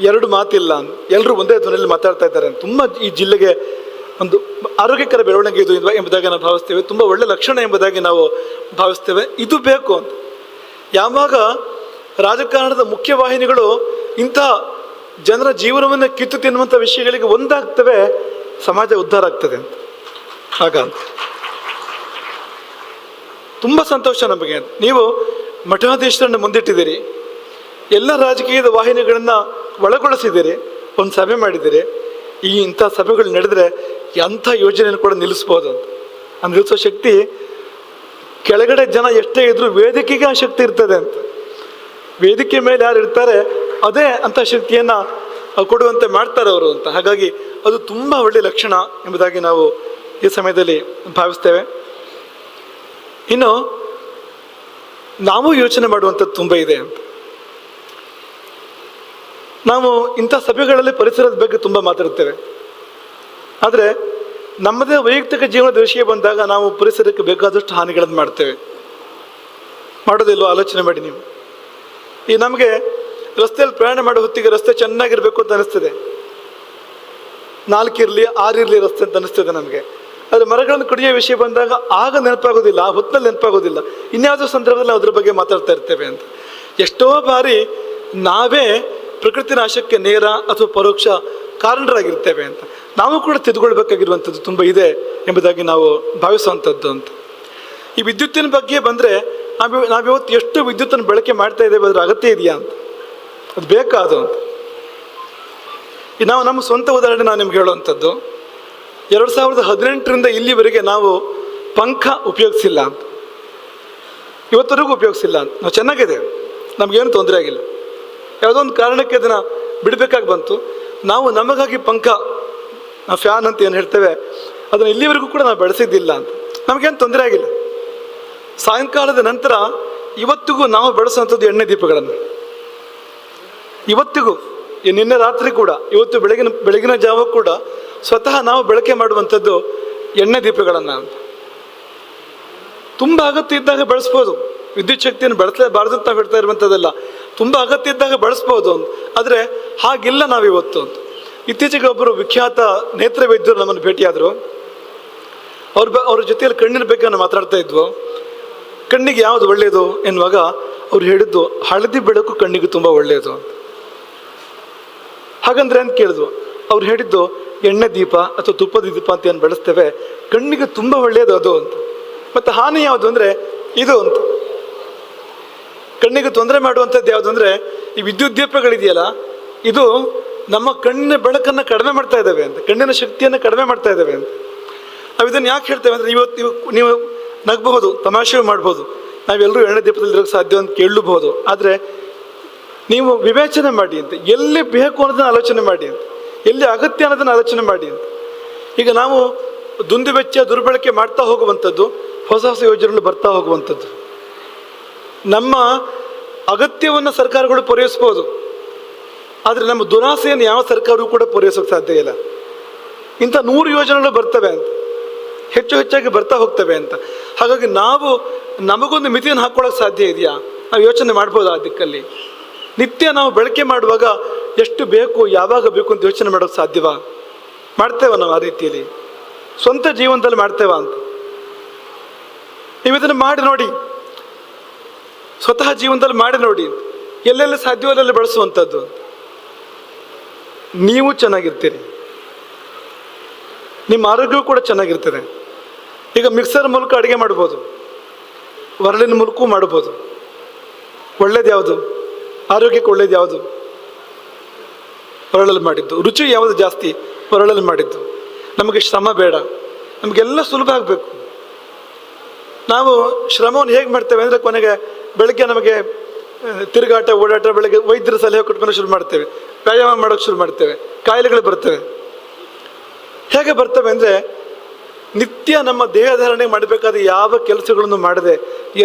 A: ಎರಡು ಮಾತಿಲ್ಲ. ಎಲ್ಲರೂ ಒಂದೇ ಧ್ವನಿಯಲ್ಲಿ ಮಾತಾಡ್ತಾ ಇದ್ದಾರೆ. ತುಂಬ ಈ ಜಿಲ್ಲೆಗೆ ಒಂದು ಆರೋಗ್ಯಕರ ಬೆಳವಣಿಗೆ ಇದು ಎಂಬುದಾಗಿ ನಾವು ಭಾವಿಸ್ತೇವೆ. ತುಂಬ ಒಳ್ಳೆ ಲಕ್ಷಣ ಎಂಬುದಾಗಿ ನಾವು ಭಾವಿಸ್ತೇವೆ. ಇದು ಬೇಕು ಅಂತ. ಯಾವಾಗ ರಾಜಕಾರಣದ ಮುಖ್ಯವಾಹಿನಿಗಳು ಇಂಥ ಜನರ ಜೀವನವನ್ನು ಕಿತ್ತು ತಿನ್ನುವಂಥ ವಿಷಯಗಳಿಗೆ ಒಂದಾಗ್ತವೆ, ಸಮಾಜ ಉದ್ಧಾರ ಆಗ್ತದೆ ಅಂತ. ಆಗ ತುಂಬ ಸಂತೋಷ ನಮಗೆ. ನೀವು ಮಠಾಧೀಶರನ್ನು ಮುಂದಿಟ್ಟಿದ್ದೀರಿ, ಎಲ್ಲ ರಾಜಕೀಯದ ವಾಹಿನಿಗಳನ್ನು ಒಳಗೊಳಿಸಿದ್ದೀರಿ, ಒಂದು ಸಭೆ ಮಾಡಿದ್ದೀರಿ. ಇಂಥ ಸಭೆಗಳು ನಡೆದರೆ ಎಂಥ ಯೋಜನೆಯನ್ನು ಕೂಡ ನಿಲ್ಲಿಸ್ಬೋದು ಅಂತ. ಆ ನಿಲ್ಲಿಸೋ ಶಕ್ತಿ ಕೆಳಗಡೆ ಜನ ಎಷ್ಟೇ ಇದ್ರೂ ವೇದಿಕೆಗೆ ಆ ಶಕ್ತಿ ಇರ್ತದೆ ಅಂತ. ವೇದಿಕೆ ಮೇಲೆ ಯಾರು ಇರ್ತಾರೆ ಅದೇ ಅಂಥ ಶಕ್ತಿಯನ್ನು ಕೊಡುವಂತೆ ಮಾಡ್ತಾರೆ ಅವರು ಅಂತ. ಹಾಗಾಗಿ ಅದು ತುಂಬ ಒಳ್ಳೆಯ ಲಕ್ಷಣ ಎಂಬುದಾಗಿ ನಾವು ಈ ಸಮಯದಲ್ಲಿ ಭಾವಿಸ್ತೇವೆ. ಇನ್ನು ನಾವು ಯೋಚನೆ ಮಾಡುವಂಥದ್ದು ತುಂಬ ಇದೆ ಅಂತ. ನಾವು ಇಂಥ ಸಭೆಗಳಲ್ಲಿ ಪರಿಸರದ ಬಗ್ಗೆ ತುಂಬ ಮಾತಾಡ್ತೇವೆ, ಆದರೆ ನಮ್ಮದೇ ವೈಯಕ್ತಿಕ ಜೀವನದ ವಿಷಯ ಬಂದಾಗ ನಾವು ಪರಿಸರಕ್ಕೆ ಬೇಕಾದಷ್ಟು ಹಾನಿಗಳನ್ನು ಮಾಡ್ತೇವೆ. ಮಾಡೋದಿಲ್ವೋ ಆಲೋಚನೆ ಮಾಡಿ ನೀವು. ಈ ನಮಗೆ ರಸ್ತೆಯಲ್ಲಿ ಪ್ರಯಾಣ ಮಾಡೋ ಹೊತ್ತಿಗೆ ರಸ್ತೆ ಚೆನ್ನಾಗಿರ್ಬೇಕು ಅಂತ ಅನಿಸ್ತದೆ, 4 ಇರಲಿ 6 ಇರಲಿ ರಸ್ತೆ ಅಂತ ಅನಿಸ್ತದೆ ನಮಗೆ. ಆದರೆ ಮರಗಳನ್ನು ಕಡಿಯೋ ವಿಷಯ ಬಂದಾಗ ಆಗ ನೆನಪಾಗೋದಿಲ್ಲ, ಆ ಹೊತ್ತಿನಲ್ಲಿ ನೆನಪಾಗೋದಿಲ್ಲ, ಇನ್ಯಾವುದೋ ಸಂದರ್ಭದಲ್ಲಿ ಅದ್ರ ಬಗ್ಗೆ ಮಾತಾಡ್ತಾ ಇರ್ತೇವೆ ಅಂತ. ಎಷ್ಟೋ ಬಾರಿ ನಾವೇ ಪ್ರಕೃತಿ ನಾಶಕ್ಕೆ ನೇರ ಅಥವಾ ಪರೋಕ್ಷ ಕಾರಣರಾಗಿರ್ತೇವೆ ಅಂತ. ನಾವು ಕೂಡ ತಿದ್ದುಕೊಳ್ಬೇಕಾಗಿರುವಂಥದ್ದು ತುಂಬ ಇದೆ ಎಂಬುದಾಗಿ ನಾವು ಭಾವಿಸುವಂಥದ್ದು ಅಂತ. ಈ ವಿದ್ಯುತ್ತಿನ ಬಗ್ಗೆ ಬಂದರೆ ನಾವಿವತ್ತು ಎಷ್ಟು ವಿದ್ಯುತ್ತನ್ನು ಬಳಕೆ ಮಾಡ್ತಾ ಇದ್ದೇವೆ, ಅದರ ಅಗತ್ಯ ಇದೆಯಾ ಅಂತ, ಅದು ಬೇಕಾದು ಅಂತ. ನಾವು ನಮ್ಮ ಸ್ವಂತ ಉದಾಹರಣೆ ನಾನು ನಿಮ್ಗೆ ಹೇಳುವಂಥದ್ದು, 2018ರಿಂದ ಇಲ್ಲಿವರೆಗೆ ನಾವು ಪಂಖ ಉಪಯೋಗಿಸಿಲ್ಲ ಅಂತ, ಇವತ್ತರೆಗೂ ಉಪಯೋಗಿಸಿಲ್ಲ ಅಂತ. ನಾವು ಚೆನ್ನಾಗಿದೆ, ನಮಗೇನು ತೊಂದರೆ ಆಗಿಲ್ಲ. ಯಾವುದೋ ಒಂದು ಕಾರಣಕ್ಕೆ ಅದನ್ನು ಬಿಡಬೇಕಾಗಿ ಬಂತು. ನಾವು ನಮಗಾಗಿ ಪಂಖ, ಫ್ಯಾನ್ ಅಂತ ಏನು ಹೇಳ್ತೇವೆ, ಅದನ್ನು ಇಲ್ಲಿವರೆಗೂ ಕೂಡ ನಾವು ಬೆಳೆಸಿದ್ದಿಲ್ಲ ಅಂತ. ನಮಗೇನು ತೊಂದರೆ ಆಗಿಲ್ಲ. ಸಾಯಂಕಾಲದ ನಂತರ ಇವತ್ತಿಗೂ ನಾವು ಬೆಳೆಸುವಂಥದ್ದು ಎಣ್ಣೆ ದೀಪಗಳನ್ನು. ಇವತ್ತಿಗೂ, ನಿನ್ನೆ ರಾತ್ರಿ ಕೂಡ, ಇವತ್ತು ಬೆಳಗಿನ ಜಾವ ಕೂಡ ಸ್ವತಃ ನಾವು ಬಳಕೆ ಮಾಡುವಂಥದ್ದು ಎಣ್ಣೆ ದೀಪಗಳನ್ನು ಅಂತ. ತುಂಬ ಅಗತ್ಯ ಇದ್ದಾಗ ಬಳಸ್ಬೋದು. ವಿದ್ಯುತ್ ಶಕ್ತಿಯನ್ನು ಬಳಸಲೇಬಾರ್ದು ಅಂತ ನಾವು ಹೇಳ್ತಾ ಇರುವಂಥದ್ದಲ್ಲ, ತುಂಬ ಅಗತ್ಯ ಇದ್ದಾಗ ಬಳಸ್ಬೋದು ಅಂತ. ಆದರೆ ಹಾಗಿಲ್ಲ ನಾವಿವತ್ತು ಅಂತ. ಇತ್ತೀಚೆಗೆ ಒಬ್ಬರು ವಿಖ್ಯಾತ ನೇತ್ರ ವೈದ್ಯರು ನಮ್ಮನ್ನು ಭೇಟಿಯಾದರು. ಅವ್ರ ಜೊತೆಯಲ್ಲಿ ಕಣ್ಣಿನ ಬಗ್ಗೆ ನಾವು ಮಾತಾಡ್ತಾ ಇದ್ವು. ಕಣ್ಣಿಗೆ ಯಾವುದು ಒಳ್ಳೆಯದು ಎನ್ನುವಾಗ ಅವ್ರು ಹೇಳಿದ್ದು, ಹಳದಿ ಬೆಳಕು ಕಣ್ಣಿಗೆ ತುಂಬ ಒಳ್ಳೆಯದು ಅಂತ. ಹಾಗಂದ್ರೆ ಅಂತ ಕೇಳಿದ್ವು. ಅವ್ರು ಹೇಳಿದ್ದು, ಎಣ್ಣೆ ದೀಪ ಅಥವಾ ತುಪ್ಪದ ದೀಪ ಅಂತ ಏನು ಬೆಳೆಸ್ತೇವೆ, ಕಣ್ಣಿಗೆ ತುಂಬ ಒಳ್ಳೆಯದು ಅದು ಅಂತ. ಮತ್ತು ಹಾನಿ ಯಾವುದು ಅಂದರೆ ಇದು ಅಂತ. ಕಣ್ಣಿಗೆ ತೊಂದರೆ ಮಾಡುವಂಥದ್ದು ಯಾವುದು ಅಂದರೆ ಈ ವಿದ್ಯುತ್ ದೀಪಗಳಿದೆಯಲ್ಲ, ಇದು ನಮ್ಮ ಕಣ್ಣಿನ ಬೆಳಕನ್ನು ಕಡಿಮೆ ಮಾಡ್ತಾ ಇದ್ದಾವೆ ಅಂತ, ಕಣ್ಣಿನ ಶಕ್ತಿಯನ್ನು ಕಡಿಮೆ ಮಾಡ್ತಾ ಇದ್ದಾವೆ ಅಂತ. ನಾವು ಇದನ್ನು ಯಾಕೆ ಹೇಳ್ತೇವೆ ಅಂದರೆ, ಇವತ್ತು ನೀವು ನಗಬಹುದು, ತಮಾಷೆ ಮಾಡ್ಬೋದು, ನಾವೆಲ್ಲರೂ ಎಣ್ಣೆ ದೀಪದಲ್ಲಿ ಇರೋಕ್ಕೆ ಸಾಧ್ಯ ಅಂತ ಕೇಳಬಹುದು. ಆದರೆ ನೀವು ವಿವೇಚನೆ ಮಾಡಿ ಅಂತ, ಎಲ್ಲಿ ಬೇಕು ಅನ್ನೋದನ್ನು ಆಲೋಚನೆ ಮಾಡಿ ಅಂತ, ಎಲ್ಲಿ ಅಗತ್ಯ ಅನ್ನೋದನ್ನು ಆಲೋಚನೆ ಮಾಡಿ ಅಂತ. ಈಗ ನಾವು ದುಂದುವೆಚ್ಚ ದುರ್ಬಳಕೆ ಮಾಡ್ತಾ ಹೋಗುವಂಥದ್ದು, ಹೊಸ ಹೊಸ ಯೋಜನೆಗಳು ಬರ್ತಾ ಹೋಗುವಂಥದ್ದು. ನಮ್ಮ ಅಗತ್ಯವನ್ನು ಸರ್ಕಾರಗಳು ಪೂರೈಸ್ಬೋದು, ಆದರೆ ನಮ್ಮ ದುರಾಸೆಯನ್ನು ಯಾವ ಸರ್ಕಾರವೂ ಕೂಡ ಪೂರೈಸೋಕ್ಕೆ ಸಾಧ್ಯ ಇಲ್ಲ. ಇಂಥ 100 ಯೋಜನೆಗಳು ಬರ್ತವೆ ಅಂತ, ಹೆಚ್ಚಾಗಿ ಬರ್ತಾ ಹೋಗ್ತವೆ ಅಂತ. ಹಾಗಾಗಿ ನಾವು ನಮಗೊಂದು ಮಿತಿಯನ್ನು ಹಾಕ್ಕೊಳ್ಳೋಕೆ ಸಾಧ್ಯ ಇದೆಯಾ? ನಾವು ಯೋಚನೆ ಮಾಡ್ಬೋದು. ಆ ದಿಕ್ಕಲ್ಲಿ ನಿತ್ಯ ನಾವು ಬಳಕೆ ಮಾಡುವಾಗ ಎಷ್ಟು ಬೇಕು, ಯಾವಾಗ ಬೇಕು ಅಂತ ಯೋಚನೆ ಮಾಡೋಕ್ಕೆ ಸಾಧ್ಯವಾ? ಮಾಡ್ತೇವ ನಾವು ಆ ರೀತಿಯಲ್ಲಿ? ಸ್ವಂತ ಜೀವನದಲ್ಲಿ ಮಾಡ್ತೇವ ಅಂತ? ನೀವು ಇದನ್ನು ಮಾಡಿ ನೋಡಿ, ಸ್ವತಃ ಜೀವನದಲ್ಲಿ ಮಾಡಿ ನೋಡಿ. ಎಲ್ಲೆಲ್ಲಿ ಸಾಧ್ಯವೋ ಅಲ್ಲೆಲ್ಲ ಬಳಸುವಂಥದ್ದು. ನೀವು ಚೆನ್ನಾಗಿರ್ತೀರಿ, ನಿಮ್ಮ ಆರೋಗ್ಯವೂ ಕೂಡ ಚೆನ್ನಾಗಿರ್ತದೆ. ಈಗ ಮಿಕ್ಸರ್ ಮೂಲಕ ಅಡುಗೆ ಮಾಡ್ಬೋದು, ಒರಳಿನ ಮೂಲಕವೂ ಮಾಡ್ಬೋದು. ಒಳ್ಳೇದು ಯಾವುದು? ಆರೋಗ್ಯಕ್ಕೆ ಒಳ್ಳೇದು ಯಾವುದು? ಒರಳಲ್ಲಿ ಮಾಡಿದ್ದು. ರುಚಿ ಯಾವುದು ಜಾಸ್ತಿ? ಒರಳಲ್ಲಿ ಮಾಡಿದ್ದು. ನಮಗೆ ಶ್ರಮ ಬೇಡ, ನಮಗೆಲ್ಲ ಸುಲಭ ಆಗಬೇಕು. ನಾವು ಶ್ರಮವನ್ನು ಹೇಗೆ ಮಾಡ್ತೇವೆ ಅಂದರೆ, ಕೊನೆಗೆ ಬೆಳಗ್ಗೆ ನಮಗೆ ತಿರುಗಾಟ ಓಡಾಟ, ಬೆಳಗ್ಗೆ ವೈದ್ಯರ ಸಲಹೆ ಕೊಟ್ಕೊಂಡು ಶುರು ಮಾಡ್ತೇವೆ, ವ್ಯಾಯಾಮ ಮಾಡೋಕ್ಕೆ ಶುರು ಮಾಡ್ತೇವೆ, ಕಾಯಿಲೆಗಳು ಬರ್ತವೆ. ಹೇಗೆ ಬರ್ತವೆ ಅಂದರೆ, ನಿತ್ಯ ನಮ್ಮ ದೇಹಧಾರಣೆ ಮಾಡಬೇಕಾದ ಯಾವ ಕೆಲಸಗಳನ್ನು ಮಾಡದೆ,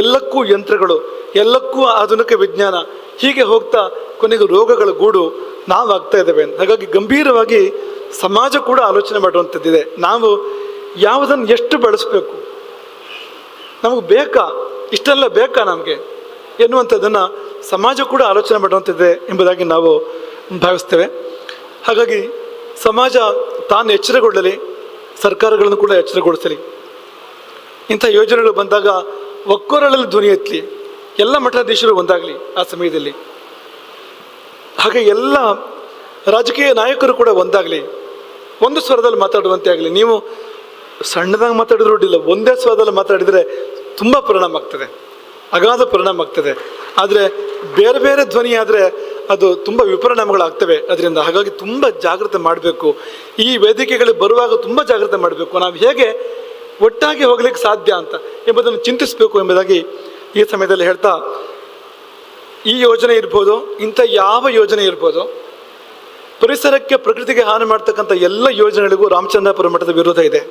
A: ಎಲ್ಲಕ್ಕೂ ಯಂತ್ರಗಳು, ಎಲ್ಲಕ್ಕೂ ಆಧುನಿಕ ವಿಜ್ಞಾನ, ಹೀಗೆ ಹೋಗ್ತಾ ಕೊನೆಗೆ ರೋಗಗಳ ಗೂಡು ನಾವು ಆಗ್ತಾ ಇದ್ದೇವೆ. ಹಾಗಾಗಿ ಗಂಭೀರವಾಗಿ ಸಮಾಜ ಕೂಡ ಆಲೋಚನೆ ಮಾಡುವಂಥದ್ದಿದೆ. ನಾವು ಯಾವುದನ್ನು ಎಷ್ಟು ಬಳಸಬೇಕು, ನಮಗೆ ಬೇಕಾ, ಇಷ್ಟೆಲ್ಲ ಬೇಕಾ ನಮಗೆ ಎನ್ನುವಂಥದ್ದನ್ನು ಸಮಾಜ ಕೂಡ ಆಲೋಚನೆ ಮಾಡುವಂಥದ್ದಿದೆ ಎಂಬುದಾಗಿ ನಾವು ಭಾವಿಸ್ತೇವೆ. ಹಾಗಾಗಿ ಸಮಾಜ ತಾನು ಎಚ್ಚರಗೊಳ್ಳಲಿ, ಸರ್ಕಾರಗಳನ್ನು ಕೂಡ ಎಚ್ಚರಗೊಳಿಸಲಿ. ಇಂಥ ಯೋಜನೆಗಳು ಬಂದಾಗ ಒಕ್ಕೊರಳಲ್ಲಿ ಧ್ವನಿ ಎತ್ತಲಿ, ಎಲ್ಲ ಮಠಾಧೀಶರು ಒಂದಾಗಲಿ ಆ ಸಮಯದಲ್ಲಿ. ಹಾಗೆ ಎಲ್ಲ ರಾಜಕೀಯ ನಾಯಕರು ಕೂಡ ಒಂದಾಗಲಿ, ಒಂದು ಸ್ವರದಲ್ಲಿ ಮಾತಾಡುವಂತೆ ಆಗಲಿ. ನೀವು ಸಣ್ಣದಾಗಿ ಮಾತಾಡಿದ್ರು ಅಡ್ಡಿಲ್ಲ, ಒಂದೇ ಸ್ವರದಲ್ಲಿ ಮಾತಾಡಿದರೆ ತುಂಬ ಪರಿಣಾಮ ಆಗ್ತದೆ, ಅಗಾಧ ಪರಿಣಾಮ ಆಗ್ತದೆ. ಆದರೆ ಬೇರೆ ಬೇರೆ ಧ್ವನಿ ಆದರೆ ಅದು ತುಂಬ ವಿಪರಿಣಾಮಗಳಾಗ್ತವೆ ಅದರಿಂದ. ಹಾಗಾಗಿ ತುಂಬ ಜಾಗ್ರತೆ ಮಾಡಬೇಕು. ಈ ವೇದಿಕೆಗಳಿಗೆ ಬರುವಾಗ ತುಂಬ ಜಾಗ್ರತೆ ಮಾಡಬೇಕು. ನಾವು ಹೇಗೆ ಒಟ್ಟಾಗಿ ಹೋಗ್ಲಿಕ್ಕೆ ಸಾಧ್ಯ ಅಂತ ಎಂಬುದನ್ನು ಚಿಂತಿಸಬೇಕು ಎಂಬುದಾಗಿ ಈ ಸಮಯದಲ್ಲಿ ಹೇಳ್ತಾ, ಈ ಯೋಜನೆ ಇರ್ಬೋದು, ಇಂಥ ಯಾವ ಯೋಜನೆ ಇರ್ಬೋದು, ಪರಿಸರಕ್ಕೆ ಪ್ರಕೃತಿಗೆ ಹಾನಿ ಮಾಡ್ತಕ್ಕಂಥ ಎಲ್ಲ ಯೋಜನೆಗಳಿಗೂ ರಾಮಚಂದ್ರಾಪುರ ಮಠದ ವಿರೋಧ ಇದೆ.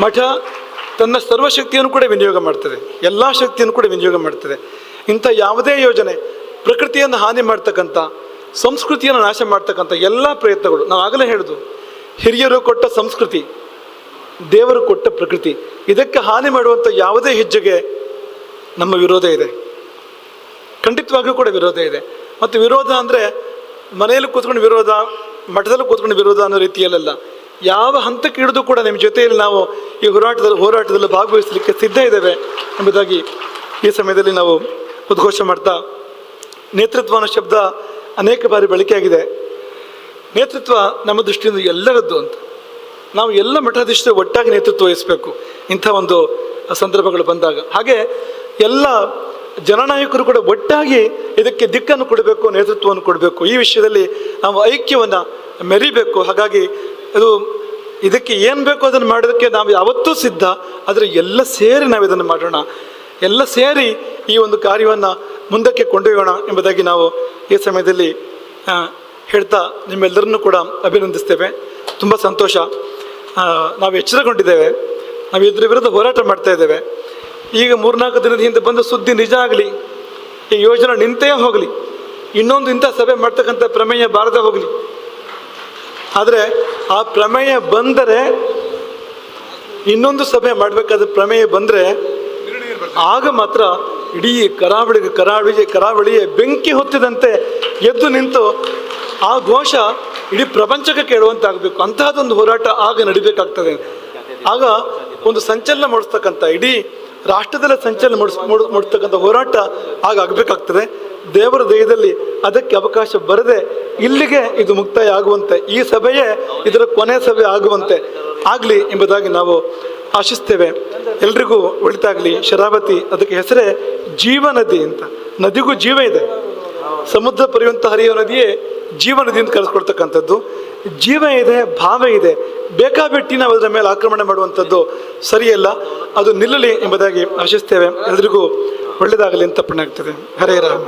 A: ಮಠ ತನ್ನ ಸರ್ವಶಕ್ತಿಯನ್ನು ಕೂಡ ವಿನಿಯೋಗ ಮಾಡ್ತದೆ, ಎಲ್ಲ ಶಕ್ತಿಯನ್ನು ಕೂಡ ವಿನಿಯೋಗ ಮಾಡ್ತದೆ. ಇಂಥ ಯಾವುದೇ ಯೋಜನೆ ಪ್ರಕೃತಿಯನ್ನು ಹಾನಿ ಮಾಡ್ತಕ್ಕಂಥ, ಸಂಸ್ಕೃತಿಯನ್ನು ನಾಶ ಮಾಡ್ತಕ್ಕಂಥ ಎಲ್ಲ ಪ್ರಯತ್ನಗಳು, ನಾವು ಆಗಲೇ ಹೇಳಿದ್ವು, ಹಿರಿಯರು ಕೊಟ್ಟ ಸಂಸ್ಕೃತಿ, ದೇವರು ಕೊಟ್ಟ ಪ್ರಕೃತಿ, ಇದಕ್ಕೆ ಹಾನಿ ಮಾಡುವಂಥ ಯಾವುದೇ ಹೆಜ್ಜೆಗೆ ನಮ್ಮ ವಿರೋಧ ಇದೆ, ಖಂಡಿತವಾಗಿಯೂ ಕೂಡ ವಿರೋಧ ಇದೆ. ಮತ್ತು ವಿರೋಧ ಅಂದರೆ ಮನೆಯಲ್ಲಿ ಕೂತ್ಕೊಂಡು ವಿರೋಧ, ಮಠದಲ್ಲಿ ಕೂತ್ಕೊಂಡು ವಿರೋಧ ಅನ್ನೋ ರೀತಿಯಲ್ಲ. ಯಾವ ಹಂತಕ್ಕೆ ಹಿಡಿದು ಕೂಡ ನಿಮ್ಮ ಜೊತೆಯಲ್ಲಿ ನಾವು ಈ ಹೋರಾಟದಲ್ಲಿ ಭಾಗವಹಿಸಲಿಕ್ಕೆ ಸಿದ್ಧ ಇದ್ದೇವೆ ಎಂಬುದಾಗಿ ಈ ಸಮಯದಲ್ಲಿ ನಾವು ಉದ್ಘೋಷ ಮಾಡ್ತಾ, ನೇತೃತ್ವ ಅನ್ನೋ ಶಬ್ದ ಅನೇಕ ಬಾರಿ ಬಳಕೆಯಾಗಿದೆ. ನೇತೃತ್ವ ನಮ್ಮ ದೃಷ್ಟಿಯಿಂದ ಎಲ್ಲರದ್ದು ಅಂತ. ನಾವು ಎಲ್ಲ ಮಠಾಧೀಶರು ಒಟ್ಟಾಗಿ ನೇತೃತ್ವ ವಹಿಸಬೇಕು ಇಂಥ ಒಂದು ಸಂದರ್ಭಗಳು ಬಂದಾಗ. ಹಾಗೆ ಎಲ್ಲ ಜನನಾಯಕರು ಕೂಡ ಒಟ್ಟಾಗಿ ಇದಕ್ಕೆ ದಿಕ್ಕನ್ನು ಕೊಡಬೇಕು, ನೇತೃತ್ವವನ್ನು ಕೊಡಬೇಕು. ಈ ವಿಷಯದಲ್ಲಿ ನಾವು ಐಕ್ಯವನ್ನು ಮೆರಿಬೇಕು. ಹಾಗಾಗಿ ಅದು ಇದಕ್ಕೆ ಏನು ಬೇಕೋ ಅದನ್ನು ಮಾಡೋದಕ್ಕೆ ನಾವು ಯಾವತ್ತೂ ಸಿದ್ಧ. ಆದರೆ ಎಲ್ಲ ಸೇರಿ ನಾವು ಇದನ್ನು ಮಾಡೋಣ, ಎಲ್ಲ ಸೇರಿ ಈ ಒಂದು ಕಾರ್ಯವನ್ನು ಮುಂದಕ್ಕೆ ಕೊಂಡೊಯ್ಯೋಣ ಎಂಬುದಾಗಿ ನಾವು ಈ ಸಮಯದಲ್ಲಿ ಹೇಳ್ತಾ ನಿಮ್ಮೆಲ್ಲರನ್ನೂ ಕೂಡ ಅಭಿನಂದಿಸ್ತೇವೆ. ತುಂಬ ಸಂತೋಷ. ನಾವು ಎಚ್ಚರಗೊಂಡಿದ್ದೇವೆ, ನಾವು ಇದ್ರ ವಿರುದ್ಧ ಹೋರಾಟ ಮಾಡ್ತಾ ಇದ್ದೇವೆ. ಈಗ 3-4 ದಿನದ ಹಿಂದೆ ಬಂದ ಸುದ್ದಿ ನಿಜ ಆಗಲಿ, ಈ ಯೋಜನೆ ನಿಂತೇ ಹೋಗಲಿ, ಇನ್ನೊಂದು ಇಂಥ ಸಭೆ ಮಾಡ್ತಕ್ಕಂಥ ಪ್ರಮೇಯ ಬಾರದೆ ಹೋಗಲಿ. ಆದರೆ ಆ ಪ್ರಮೇಯ ಬಂದರೆ, ಇನ್ನೊಂದು ಸಭೆ ಮಾಡಬೇಕಾದ ಪ್ರಮೇಯ ಬಂದರೆ ಆಗ ಮಾತ್ರ ಇಡೀ ಕರಾವಳಿಗೆ ಬೆಂಕಿ ಹೊತ್ತಿದಂತೆ ಎದ್ದು ನಿಂತು ಆ ಘೋಷ ಇಡೀ ಪ್ರಪಂಚಕ್ಕೆ ಕೇಳುವಂತಾಗಬೇಕು. ಅಂತಹದೊಂದು ಹೋರಾಟ ಆಗ ನಡಿಬೇಕಾಗ್ತದೆ. ಆಗ ಒಂದು ಸಂಚಲನ ಮೂಡಿಸ್ತಕ್ಕಂಥ, ಇಡೀ ರಾಷ್ಟ್ರದಲ್ಲೇ ಸಂಚಲನ ಮೂಡಿಸ್ತಕ್ಕಂಥ ಹೋರಾಟ ಆಗ ಆಗಬೇಕಾಗ್ತದೆ. ದೇವರ ದಯದಲ್ಲಿ ಅದಕ್ಕೆ ಅವಕಾಶ ಬರದೆ ಇಲ್ಲಿಗೆ ಇದು ಮುಕ್ತಾಯ ಆಗುವಂತೆ, ಈ ಸಭೆಯೇ ಇದರ ಕೊನೆ ಸಭೆ ಆಗುವಂತೆ ಆಗಲಿ ಎಂಬುದಾಗಿ ನಾವು ಆಶಿಸ್ತೇವೆ. ಎಲ್ರಿಗೂ ಒಳಿತಾಗಲಿ. ಶರಾವತಿ ಅದಕ್ಕೆ ಹೆಸರೇ ಜೀವ ನದಿ ಅಂತ. ನದಿಗೂ ಜೀವ ಇದೆ. ಸಮುದ್ರ ಪರ್ಯಂತ ಹರಿಯುವ ನದಿಯೇ ಜೀವ ನದಿ ಅಂತ ಕರೆಸ್ಕೊಳ್ತಕ್ಕಂಥದ್ದು. ಜೀವ ಇದೆ, ಭಾವ ಇದೆ. ಬೇಕಾಬಿಟ್ಟಿ ನಾವು ಅದರ ಮೇಲೆ ಆಕ್ರಮಣ ಮಾಡುವಂಥದ್ದು ಸರಿಯಲ್ಲ. ಅದು ನಿಲ್ಲಲಿ ಎಂಬುದಾಗಿ ಆಶಿಸ್ತೇವೆ. ಎಲ್ರಿಗೂ ಒಳ್ಳೆಯದಾಗಲಿ ಅಂತ ಪುಣ್ಯ ಆಗ್ತದೆ. ಹರೇ ರಾಮ.